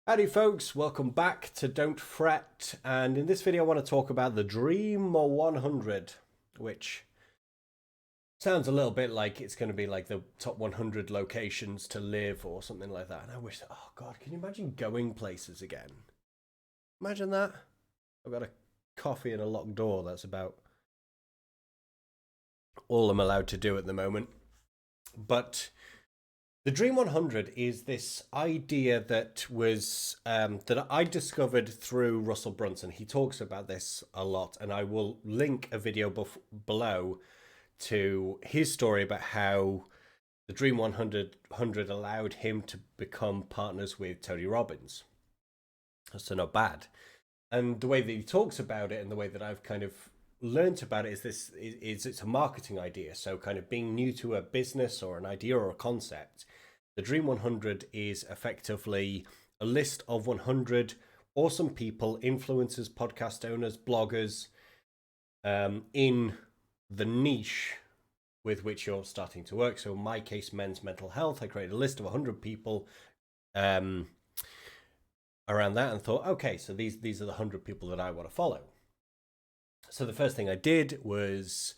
Howdy folks, welcome back to Don't Fret, and in this video I want to talk about the Dream 100, which sounds a little bit like it's going to be like the top 100 locations to live or something like that. And I wish, oh god, can you imagine going places again? Imagine that. I've got a coffee and a locked door, that's about all I'm allowed to do at the moment. But the Dream 100 is this idea that was that I discovered through Russell Brunson. He talks about this a lot, and I will link a video below to his story about how the Dream 100 allowed him to become partners with Tony Robbins. So not bad. And the way that he talks about it and the way that I've kind of learned about it is it's a marketing idea. So kind of being new to a business or an idea or a concept, the Dream 100 is effectively a list of 100 awesome people, influencers, podcast owners, bloggers, in the niche with which you're starting to work. So in my case, men's mental health, I created a list of 100 people around that and thought, okay, so these are the 100 people that I want to follow. So the first thing I did was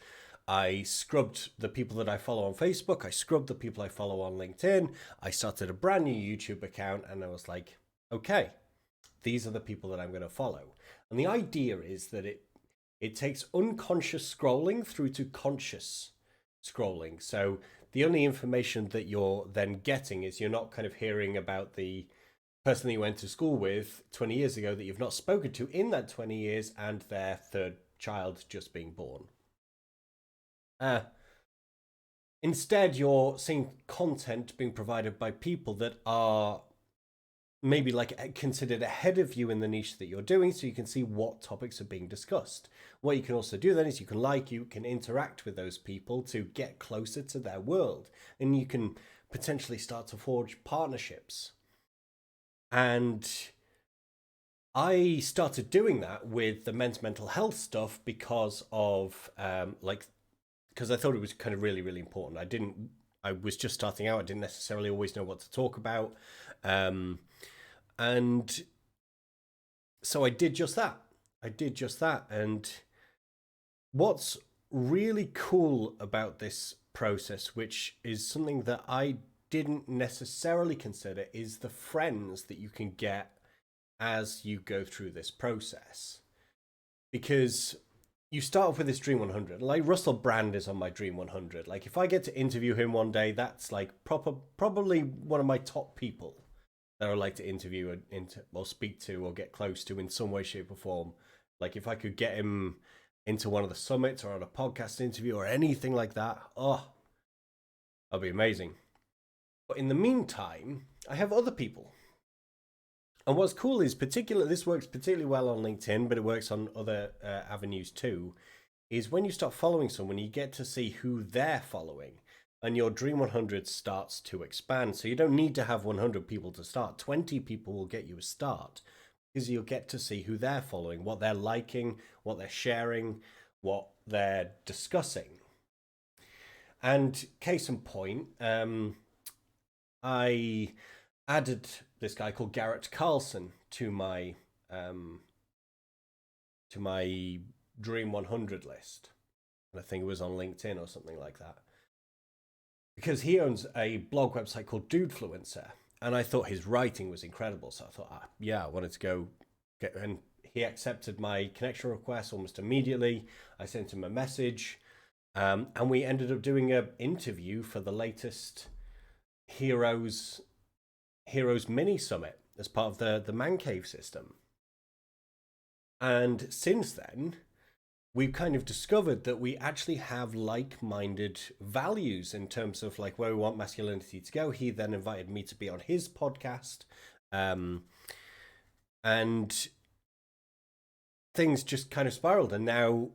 I scrubbed the people that I follow on Facebook. I scrubbed the people I follow on LinkedIn. I started a brand new YouTube account and I was like, okay, these are the people that I'm going to follow. And the idea is that it takes unconscious scrolling through to conscious scrolling. So the only information that you're then getting is you're not kind of hearing about the person that you went to school with 20 years ago that you've not spoken to in that 20 years and their third child just being born. Instead, you're seeing content being provided by people that are maybe like considered ahead of you in the niche that you're doing, so you can see what topics are being discussed. What you can also do then is you can interact with those people to get closer to their world, and you can potentially start to forge partnerships. And I started doing that with the men's mental health stuff because of because I thought it was kind of really, really important. I was just starting out. I didn't necessarily always know what to talk about. And so I did just that. And what's really cool about this process, which is something that I didn't necessarily consider, is the friends that you can get as you go through this process. Because you start off with this Dream 100. Like Russell Brand is on my Dream 100. Like if I get to interview him one day, that's like probably one of my top people that I would like to interview or speak to or get close to in some way, shape, or form. Like if I could get him into one of the summits or on a podcast interview or anything like that, oh, that'd be amazing. But in the meantime, I have other people. And what's cool is this works particularly well on LinkedIn, but it works on other avenues too, is when you start following someone, you get to see who they're following. And your Dream 100 starts to expand. So you don't need to have 100 people to start. 20 people will get you a start because you'll get to see who they're following, what they're liking, what they're sharing, what they're discussing. And case in point, I added this guy called Garrett Carlson to my Dream 100 list. And I think it was on LinkedIn or something like that. Because he owns a blog website called Dudefluencer, and I thought his writing was incredible. So I thought, I wanted to go get, and he accepted my connection request almost immediately. I sent him a message, and we ended up doing an interview for the latest Heroes mini summit as part of the Man Cave system. And since then, we've kind of discovered that we actually have like-minded values in terms of like where we want masculinity to go. He then invited me to be on his podcast, and things just kind of spiraled, and now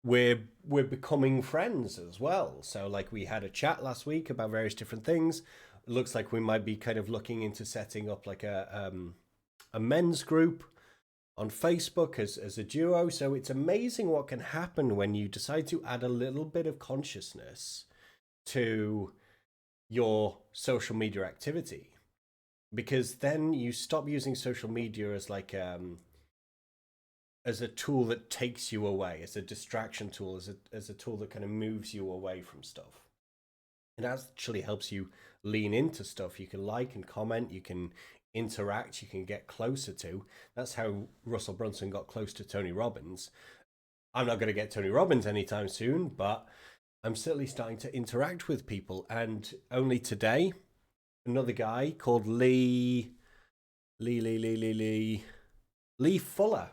we're becoming friends as well. So like we had a chat last week about various different things. It looks like we might be kind of looking into setting up like a men's group on Facebook as a duo. So it's amazing what can happen when you decide to add a little bit of consciousness to your social media activity. because then you stop using social media as like as a tool that takes you away, as a distraction tool, as a tool that kind of moves you away from stuff. It actually helps you lean into stuff. You can like and comment, you can interact, you can get closer to. That's how Russell Brunson got close to Tony Robbins. I'm not going to get Tony Robbins anytime soon, but I'm certainly starting to interact with people. And only today, another guy called Lee Fuller,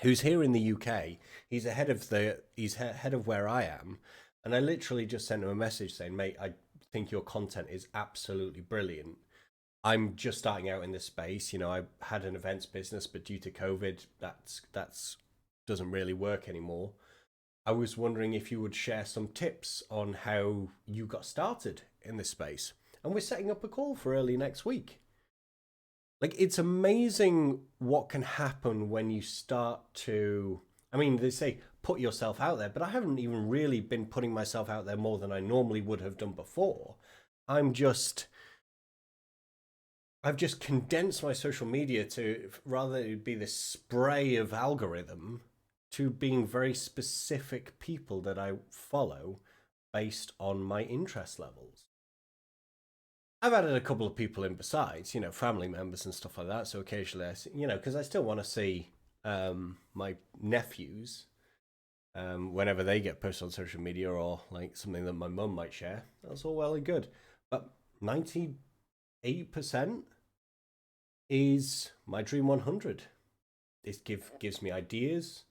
who's here in the UK. He's ahead of where I am, and I literally just sent him a message saying, "Mate, I think your content is absolutely brilliant. I'm just starting out in this space. You know, I had an events business, but due to COVID, that's doesn't really work anymore. I was wondering if you would share some tips on how you got started in this space." And we're setting up a call for early next week. Like, it's amazing what can happen when you start to, I mean, they say put yourself out there, but I haven't even really been putting myself out there more than I normally would have done before. I've just condensed my social media to, rather than it be this spray of algorithm, to being very specific people that I follow based on my interest levels. I've added a couple of people in besides, you know, family members and stuff like that. So occasionally, you know, because I still want to see my nephews whenever they get posted on social media, or like something that my mum might share. That's all well and good. But 98% is my Dream 100. This gives me ideas.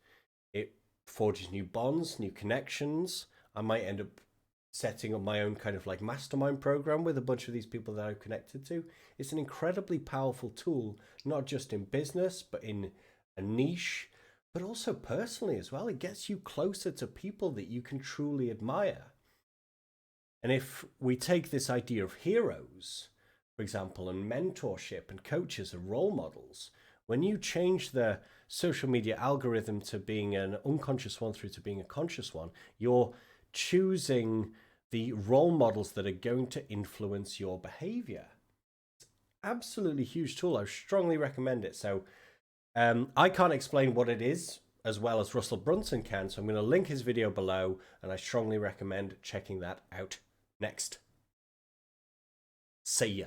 It forges new bonds, new connections. I might end up setting up my own kind of like mastermind program with a bunch of these people that I'm connected to. It's an incredibly powerful tool, not just in business, but in a niche, but also personally as well. It gets you closer to people that you can truly admire. And if we take this idea of heroes, for example, and mentorship and coaches and role models, when you change the social media algorithm to being an unconscious one through to being a conscious one, you're choosing the role models that are going to influence your behavior. It's absolutely huge tool. I strongly recommend it. So I can't explain what it is as well as Russell Brunson can, so I'm going to link his video below, and I strongly recommend checking that out next. See ya.